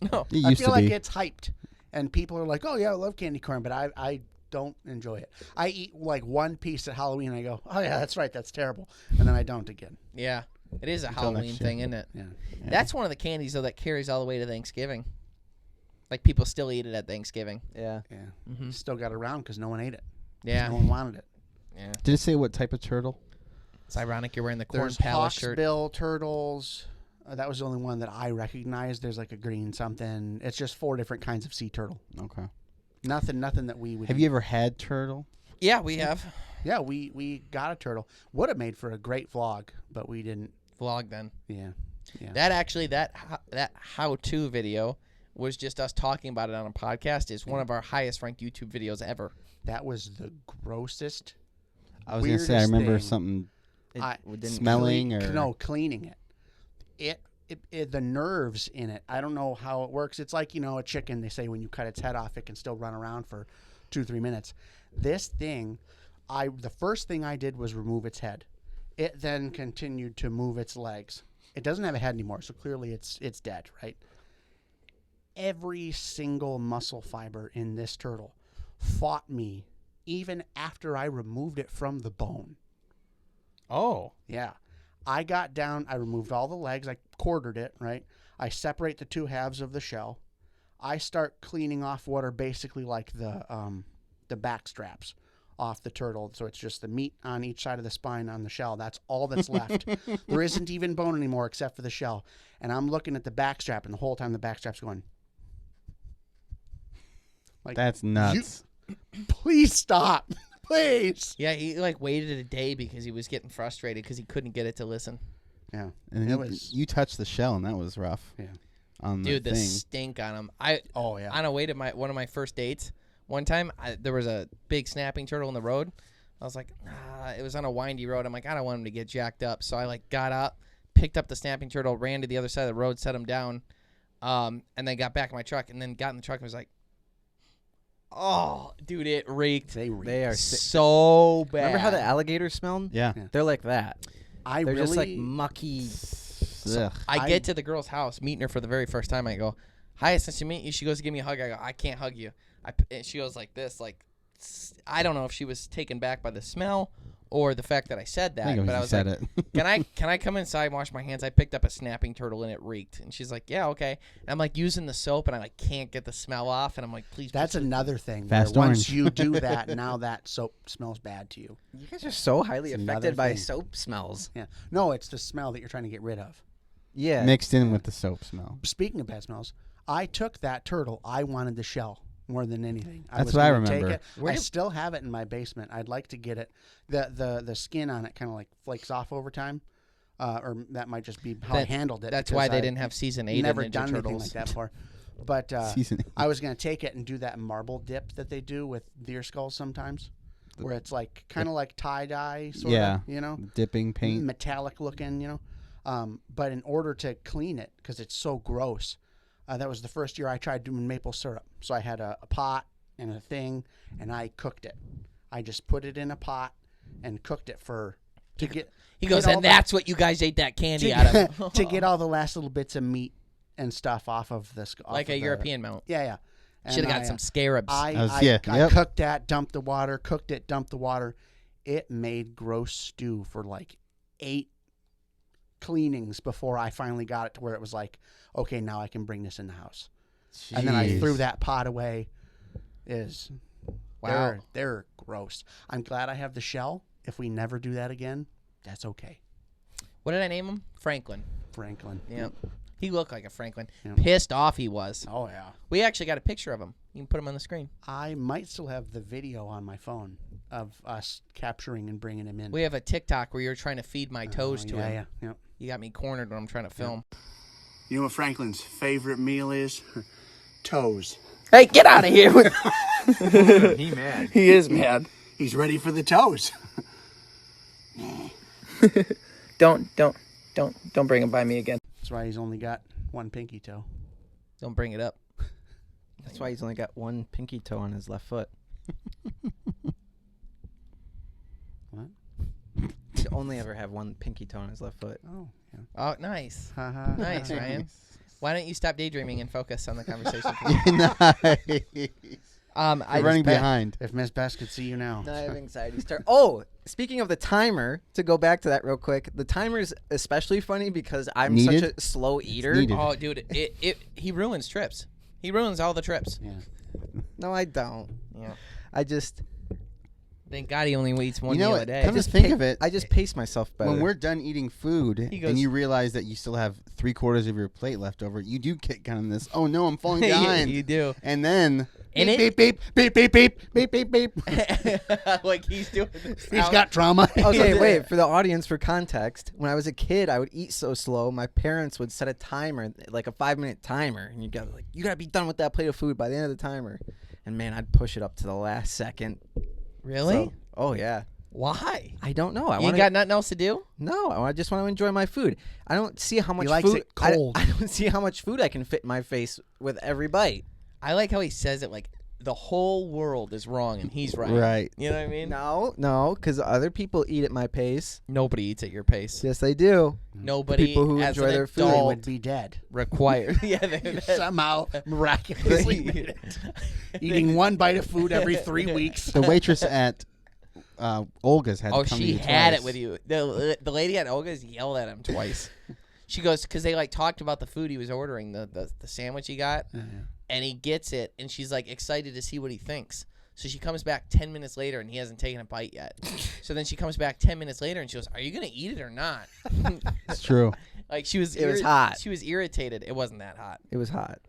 No. It I used feel to like be. it's hyped, and people are like, "Oh yeah, I love candy corn," but I don't enjoy it. I eat like one piece at Halloween and I go, oh yeah, that's right, that's terrible. And then I don't again. Yeah. It is a Until Halloween next year. thing, isn't it? Yeah. That's one of the candies, though, that carries all the way to Thanksgiving. Like, people still eat it at Thanksgiving. Yeah. Yeah. Mm-hmm. Still got it around because no one ate it. Yeah. No one wanted it. Yeah. Did it say what type of turtle? It's ironic you're wearing the Corn There's Palace shirt. hawksbill turtles. That was the only one that I recognized. There's like a green something. It's just 4 different kinds of sea turtle. Okay. Nothing that we would Have eat. you ever had turtle? Yeah, we have. Yeah, we got a turtle. Would have made for a great vlog, but we didn't. Vlog then. Yeah. Yeah. That actually, that how-to video was just us talking about it on a podcast. Is one of our highest ranked YouTube videos ever. That was the grossest. I was gonna say I weirdest remember thing. something It didn't smelling or No, cleaning it. The nerves in it. I don't know how it works. It's like, a chicken. They say when you cut its head off, it can still run around for 2-3 minutes. This thing, the first thing I did was remove its head. It then continued to move its legs. It doesn't have a head anymore, so clearly it's dead, right? Every single muscle fiber in this turtle fought me even after I removed it from the bone. Oh. Yeah. I got down, I removed all the legs, I quartered it, right? I separate the 2 halves of the shell. I start cleaning off what are basically like the back straps off the turtle. So it's just the meat on each side of the spine on the shell. That's all that's left. There isn't even bone anymore except for the shell. And I'm looking at the back strap, and the whole time the back strap's going. Like, That's nuts. please stop. Please. Yeah, he like waited a day because he was getting frustrated because he couldn't get it to listen. Yeah. And It was. you touched the shell, and that was rough. Yeah. On Dude, the the thing. stink on him. Oh, yeah. On a way to one of my first dates, one time there was a big snapping turtle in the road. I was like, it was on a windy road. I'm like, I don't want him to get jacked up. So I like got up, picked up the snapping turtle, ran to the other side of the road, set him down, and then got back in my truck, and then got in the truck and was like, oh, dude, it reeked. They reek. They are so bad. Remember how the alligators smelled? Yeah. They're like that. I They're really. just like mucky. Ugh. I get to the girl's house, meeting her for the very first time. I go, hi, it's nice to meet you. She goes to give me a hug. I go, I can't hug you. And she goes like this, like, I don't know if she was taken back by the smell or the fact that I said that. I think it but I was was you like, said it. can I come inside and wash my hands? I picked up a snapping turtle and it reeked. And she's like, yeah, okay. And I'm like using the soap and I like can't get the smell off. And I'm like, please. That's another thing. Fast where orange. once you do that, now that soap smells bad to you. You guys are so highly It's another affected by thing. soap smells. Yeah. No, it's the smell that you're trying to get rid of. Yeah. Mixed in with the soap smell. Speaking of bad smells, I took that turtle. I wanted the shell more than anything. That's what I gonna take remember. it. I still have it in my basement. I'd like to get it. The skin on it kind of like flakes off over time. Or that might just be how I handled it. That's because why they I didn't have season 8 never of Ninja done anything Turtles. like that before. But Season 8. I was going to take it and do that marble dip that they do with deer skulls sometimes, where it's like kind of like tie-dye sort Yeah. of, Dipping paint. metallic looking, but in order to clean it, because it's so gross, that was the first year I tried doing maple syrup. So I had a pot and a thing, and I cooked it. I just put it in a pot and cooked it He goes, all and the- that's what you guys ate that candy out of. to get all the last little bits of meat and stuff off of this. Like a European mount. Yeah, yeah. And Should have got I, some scarabs. I yep. cooked that, dumped the water, cooked it, dumped the water. It made gross stew for like 8 cleanings before I finally got it to where it was like, okay, now I can bring this in the house. And then I Jeez. threw that pot away. Wow. They're gross. I'm glad I have the shell. If we never do that again, that's okay. What did I name him? Franklin. Franklin. Yep. He looked like a Franklin. Yeah. Pissed off he was. Oh, yeah. We actually got a picture of him. You can put him on the screen. I might still have the video on my phone of us capturing and bringing him in. We have a TikTok where you're trying to feed my toes to him. Yeah. You got me cornered when I'm trying to film. You know what Franklin's favorite meal is? Toes. Hey, get out of here. He mad. He is mad. He's ready for the toes. Don't bring him by me again. That's why he's only got one pinky toe. Don't bring it up. That's why he's only got one pinky toe on his left foot. What? He'd only ever have one pinky toe on his left foot. Oh, yeah. Oh, nice. Ha-ha. Nice, Ryan. Why don't you stop daydreaming and focus on the conversation? Nice. You're running behind. If Miss Bess could see you now. I have anxiety start. Oh, speaking of the timer, to go back to that real quick, the timer is especially funny because I'm such a slow eater. Oh, dude, he ruins trips. He ruins all the trips. Yeah. No, I don't. Yeah. I just Thank God he only eats one meal a day. Come to think of it, I just pace myself better. when we're done eating food goes- and you realize that you still have 3/4 of your plate left over, you do get kind of this, oh no, I'm falling behind. You do. And then Beep, beep, beep, beep, beep, beep, beep, beep. Like he's doing this. He's got trauma. Okay, wait, for the audience, for context, when I was a kid, I would eat so slow, my parents would set a timer, like a 5-minute timer, and you gotta be done with that plate of food by the end of the timer. And man, I'd push it up to the last second. Really? So, oh yeah. Why? I don't know. You got nothing else to do? No, I just want to enjoy my food. I don't see how much likes food it cold. I don't see how much food I can fit in my face with every bite. I like how he says it like the whole world is wrong and he's right. Right. You know what I mean? No, because other people eat at my pace. Nobody eats at your pace. Yes, they do. Nobody People who as enjoy an their food They adult would be dead. required. Yeah, they Somehow, miraculously made it. Eating one bite of food every 3 weeks. the waitress at Olga's had Oh, to come to she you had twice. it with you. The lady at Olga's yelled at him twice. She goes, because they like talked about the food he was ordering, the sandwich he got, and he gets it, and she's like excited to see what he thinks. So she comes back 10 minutes later, and he hasn't taken a bite yet. So then she comes back 10 minutes later, and she goes, "Are you gonna eat it or not?" It's true. Like she was. It was hot. She was irritated. It wasn't that hot. It was hot.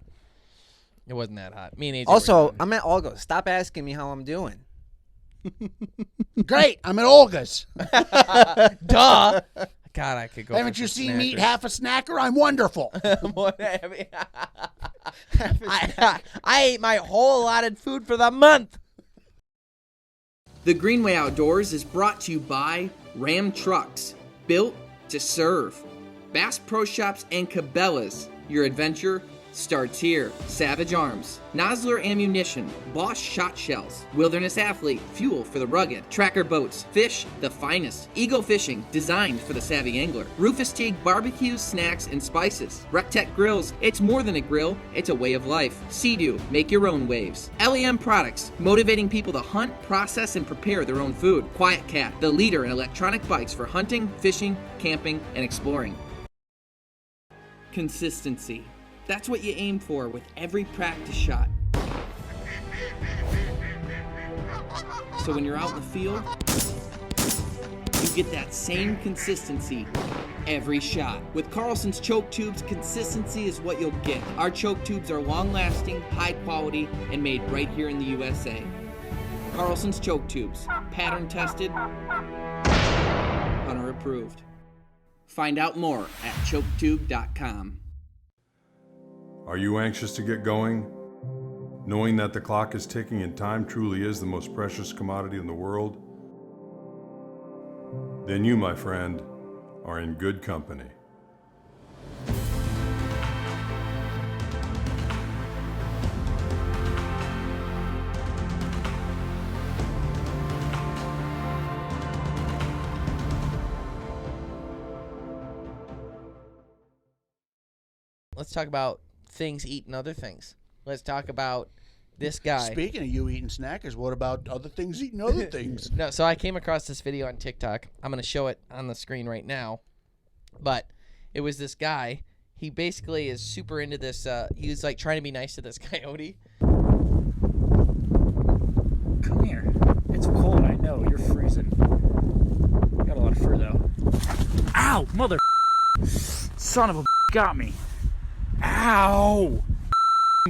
It wasn't that hot. Me and AJ. Also, were done. I'm at Olga. Stop asking me how I'm doing. Great. I'm at Olga's. Duh. God, I could go. Haven't for you some seen me eat snackers. half a snacker? I'm wonderful. I ate my whole allotted food for the month. The Greenway Outdoors is brought to you by Ram Trucks, built to serve. Bass Pro Shops and Cabela's, your adventure starts here. Savage Arms, Nosler Ammunition, Bosch Shot Shells, Wilderness Athlete, fuel for the rugged, Tracker Boats, fish the finest, Eagle Fishing, designed for the savvy angler, Rufus Teague barbecues, snacks, and spices, Rectech Grills, it's more than a grill, it's a way of life, Sea-Doo, make your own waves, LEM Products, motivating people to hunt, process, and prepare their own food, Quiet Cat, the leader in electronic bikes for hunting, fishing, camping, and exploring. Consistency. That's what you aim for with every practice shot. So when you're out in the field, you get that same consistency every shot. With Carlson's choke tubes, consistency is what you'll get. Our choke tubes are long-lasting, high quality, and made right here in the USA. Carlson's choke tubes, pattern tested, hunter approved. Find out more at choketube.com. Are you anxious to get going? Knowing that the clock is ticking and time truly is the most precious commodity in the world? Then you, my friend, are in good company. Let's talk about things eating other things. Let's talk about this guy. Speaking of you eating snackers, what about other things eating other things? No, so I came across this video on TikTok. I'm going to show it on the screen right now. But it was this guy. He basically is super into this. He was like trying to be nice to this coyote. Come here. It's cold, I know. You're freezing. Got a lot of fur, though. Ow! Mother... Son of a... got me. Ow!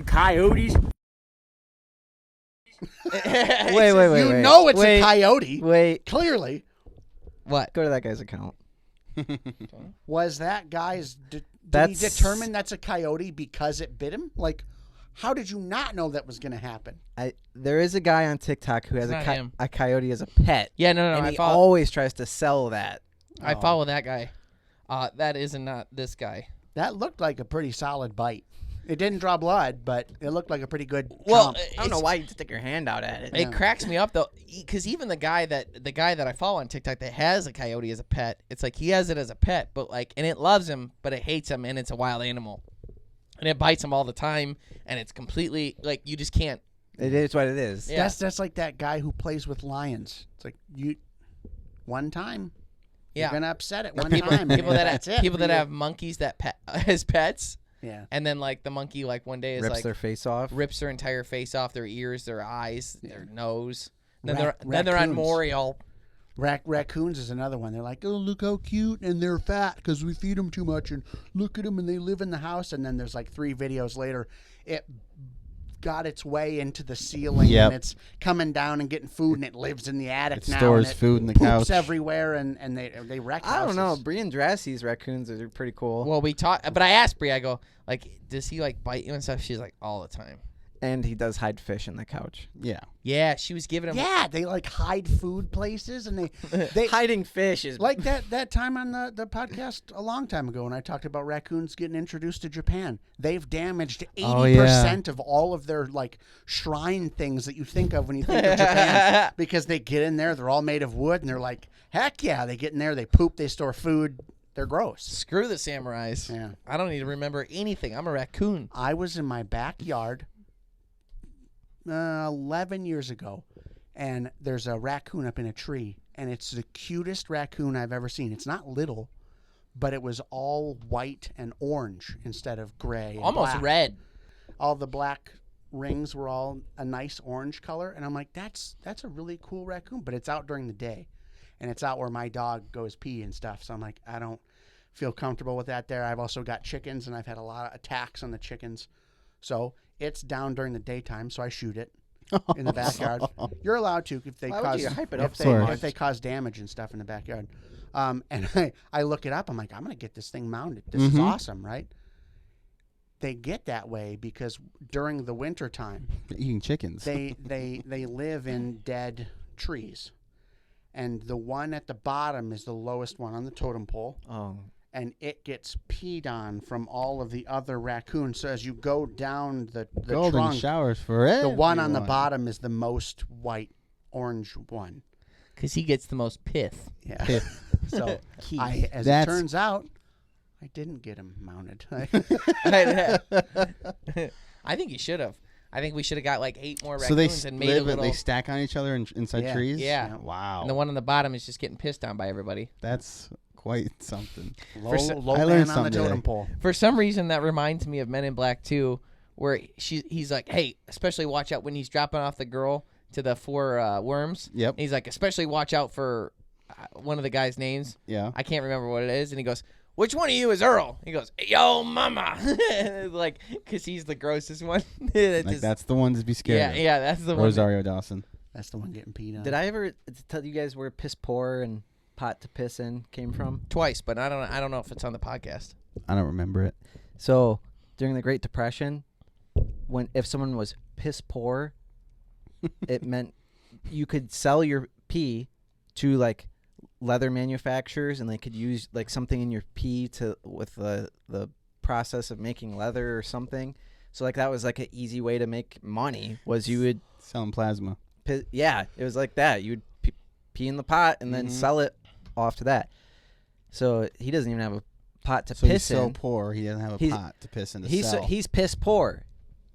Coyotes. Wait. You know it's Wait. a coyote. Wait. Clearly. What? Go to that guy's account. Was that guy's... Did he That's- determine that's a coyote because it bit him? Like, how did you not know that was going to happen? There is a guy on TikTok who has It's not him. a coyote as a pet. Yeah, no. and I he follow, always tries to sell that. I follow that guy. That is not this guy. That looked like a pretty solid bite. It didn't draw blood, but it looked like a pretty good Well, chomp. I don't know why you stick your hand out at it. It cracks me up though, because even the guy that I follow on TikTok that has a coyote as a pet, it's like he has it as a pet, but like, and it loves him, but it hates him, and it's a wild animal, and it bites him all the time, and it's completely like you just can't. It is what it is. Yeah. That's like that guy who plays with lions. It's like one time. Yeah. You're gonna upset it one People, time. people that that's it. people that have monkeys that as pets, Yeah. and then like the monkey like one day is Rips like their face off. rips their entire face off, their ears, their eyes, their nose. Then Rac- they're on raccoons. Morial. Raccoons is another one. They're like, oh, look how cute, and they're fat because we feed them too much, and look at them, and they live in the house. And then there's like 3 videos later, it got its way into the ceiling, Yep. and it's coming down and getting food, and it lives in the attic It now. stores and it food in the poops couch. everywhere, and they wreck I don't know. houses. Brian Drassey's raccoons are pretty cool. Well, we talked, but I asked Bri. I go like, does he like bite you and stuff? She's like, all the time. And he does hide fish in the couch. Yeah. Yeah, she was giving him. Yeah, they like hide food places, and they Hiding fish is like that time on the podcast a long time ago when I talked about raccoons getting introduced to Japan. They've damaged 80% of all of their like shrine things that you think of when you think of Japan because they get in there, they're all made of wood, and they're like, heck yeah, they get in there, they poop, they store food. They're gross. Screw the samurais. Yeah. I don't need to remember anything. I'm a raccoon. I was in my backyard 11 years ago, and there's a raccoon up in a tree, and it's the cutest raccoon I've ever seen. It's not little, but it was all white and orange instead of gray and Almost black. red. All the black rings were all a nice orange color, and I'm like, that's a really cool raccoon, but it's out during the day, and it's out where my dog goes pee and stuff, so I'm like, I don't feel comfortable with that there. I've also got chickens, and I've had a lot of attacks on the chickens, so it's down during the daytime, so I shoot it in the backyard. You're allowed to if they Why would cause you hype it up if so they, much? if they cause damage and stuff in the backyard. And I look it up. I'm like, I'm gonna get this thing mounted. This is awesome, right? They get that way because during the winter time, Eating chickens. they live in dead trees, and the one at the bottom is the lowest one on the totem pole. Oh. And it gets peed on from all of the other raccoons. So as you go down the Golden trunk, showers for it. the one on the bottom is the most white orange one. Because he gets the most pith. Yeah. Pith. So as it That's- turns out, I didn't get him mounted. I think you should have. I think we should have got like 8 more So they raccoons and made a little. they stack on each other inside Yeah. trees. Yeah. Wow. And the one on the bottom is just getting pissed on by everybody. That's quite something. low I man learned on the something totem today. pole. For some reason, that reminds me of Men in Black 2, where he's like, hey, especially watch out when he's dropping off the girl to the 4 worms. Yep. And he's like, especially watch out for one of the guys' names. Yeah. I can't remember what it is. And he goes, which one of you is Earl? He goes, yo, mama. Like, because he's the grossest one. That's the one to be scared of. Yeah, that's the one. Rosario Dawson. That's the one getting peed on. Did I ever tell you guys where piss poor and pot to piss in came from? Twice, but I don't know if it's on the podcast. I don't remember it. So during the Great Depression, if someone was piss poor, it meant you could sell your pee to like leather manufacturers, and they could use like something in your pee with the process of making leather or something. So like that was like an easy way to make money. Was you would Selling plasma. yeah, it was like that. You would pee in the pot and then sell it off to that. So he doesn't even have a pot to So piss he's so in. poor he doesn't have a He's- pot to piss in to He's sell. he's piss poor,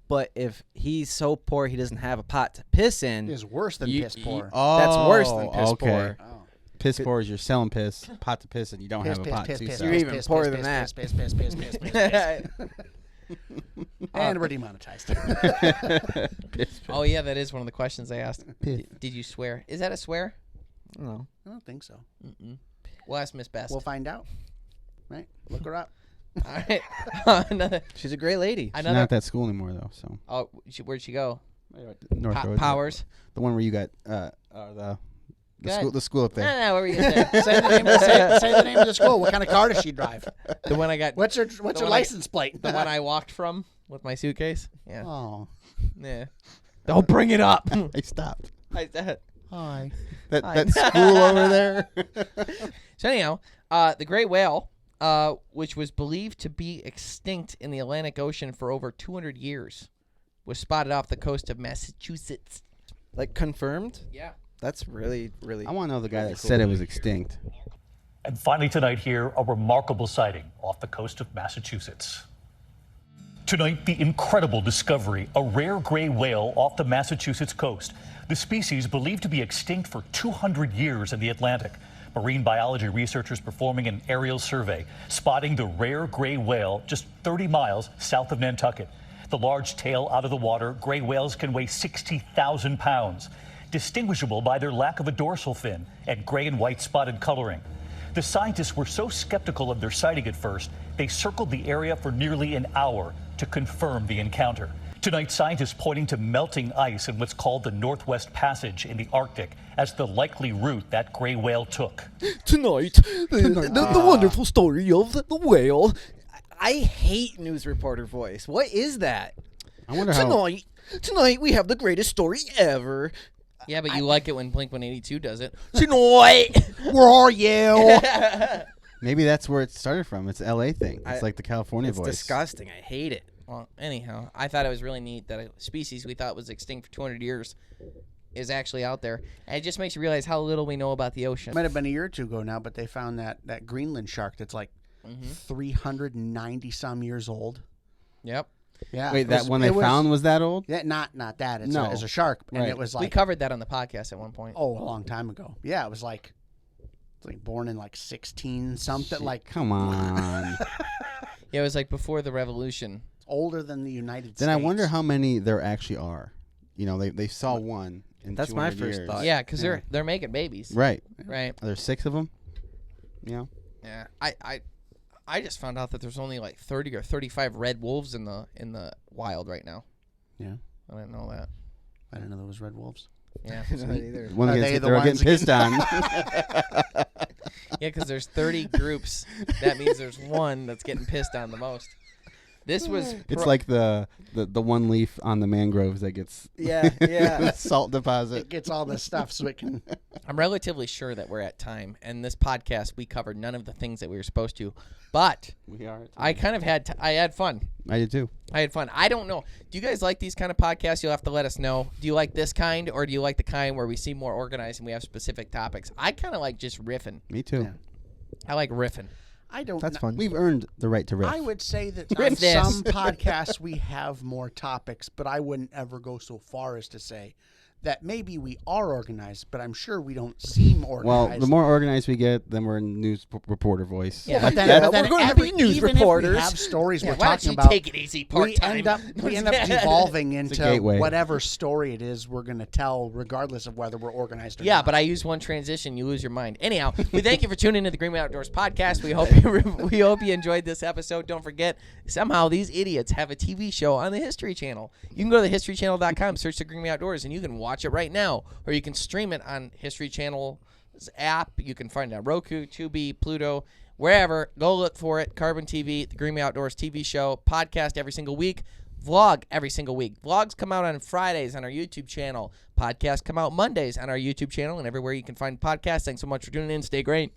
but if he's so poor he doesn't have a pot to piss in, is worse than piss poor. that's worse than piss okay. poor. Oh. Piss poor is you're selling piss, pot to piss, and you don't Piss, have a piss, pot piss, to piss, sell. You're piss, even piss, poorer piss, than piss, that. piss, piss, piss, piss, piss, piss, piss. And we're demonetized. Oh, yeah, that is one of the questions I asked. Piss. Did you swear? Is that a swear? No. I don't think so. We'll ask Miss Best. We'll find out. Right? Look her up. All right. another. She's a great lady. She's Another. not at that school anymore though. So Where'd she go? North Road. Powers. the one where you got Go ahead. the school up there. No, what were you gonna say? Say the name. Say the name of the school. What kind of car does she drive? The one I got. What's her one license plate? The one I walked from with my suitcase. Yeah. Oh, Yeah. Don't bring it up. I stopped. I said. hi. That school over there. So anyhow, the gray whale, which was believed to be extinct in the Atlantic Ocean for over 200 years, was spotted off the coast of Massachusetts. Like confirmed? Yeah. That's really, really. I want to know the guy that said it was extinct. And finally tonight here, a remarkable sighting off the coast of Massachusetts. Tonight, the incredible discovery, a rare gray whale off the Massachusetts coast. The species believed to be extinct for 200 years in the Atlantic. Marine biology researchers performing an aerial survey, spotting the rare gray whale just 30 miles south of Nantucket. The large tail out of the water, gray whales can weigh 60,000 pounds, distinguishable by their lack of a dorsal fin and gray and white spotted coloring. The scientists were so skeptical of their sighting at first, they circled the area for nearly an hour to confirm the encounter. Tonight, scientists pointing to melting ice in what's called the Northwest Passage in the Arctic as the likely route that gray whale took. Tonight, the wonderful story of the whale. I hate news reporter voice. What is that? I wonder Tonight we have the greatest story ever. Yeah, but you like it when Blink-182 does it. Tonight, where are you? Maybe that's where it started from. It's an LA thing. It's like the California voice. It's disgusting. I hate it. Well, anyhow, I thought it was really neat that a species we thought was extinct for 200 years is actually out there. And it just makes you realize how little we know about the ocean. Might have been a year or two ago now, but they found that Greenland shark that's like 390 some years old. Yep. Yeah. Wait, that one they found was that old? Yeah, not that. It's a shark, and it was like we covered that on the podcast at one point. Oh, a long time ago. Yeah, it was like born in like 16 something. Like, come on. Yeah, it was like before the revolution. It's older than the United States. Then I wonder how many there actually are. You know, they saw one in That's 200 my first years. thought. Yeah, because they're making babies. Right. Right. Are there 6 of them? Yeah. Yeah. I just found out that there's only like 30 or 35 red wolves in the wild right now. Yeah. I didn't know that. I didn't know there was red wolves. Yeah. Not either. One Are gets, they the they're ones getting pissed on. Yeah, because there's 30 groups. That means there's one that's getting pissed on the most. This was. It's like the one leaf on the mangroves that gets salt deposit. It gets all this stuff so it can. I'm relatively sure that we're at time, and this podcast we covered none of the things that we were supposed to, but we are. I kind of I had fun. I did too. I had fun. I don't know. Do you guys like these kind of podcasts? You'll have to let us know. Do you like this kind, or do you like the kind where we seem more organized and we have specific topics? I kind of like just riffing. Me too. Yeah. I like riffing. I don't. That's fun. We've earned the right to riff. I would say that Riff on this. some podcasts we have more topics, but I wouldn't ever go so far as to say that maybe we are organized, but I'm sure we don't seem organized. Well, the more organized we get, then we're in news reporter voice. Yeah, but then, we're going to be news even reporters. If we have stories we're why talking don't you about. take it easy part-time? We end up devolving into gateway. whatever story it is we're going to tell, regardless of whether we're organized or Yeah, not. but I use one transition, you lose your mind. Anyhow, we thank you for tuning into the Greenway Outdoors podcast. We hope you enjoyed this episode. Don't forget, somehow these idiots have a TV show on the History Channel. You can go to thehistorychannel.com, search the Greenway Outdoors, and you can watch it right now, or you can stream it on History Channel's app. You can find it on Roku, Tubi, Pluto, wherever. Go look for it. Carbon TV, the Greenway Outdoors TV show, podcast every single week. Vlog every single week. Vlogs come out on Fridays on our YouTube channel. Podcasts come out Mondays on our YouTube channel and everywhere you can find podcasts. Thanks so much for tuning in. Stay great.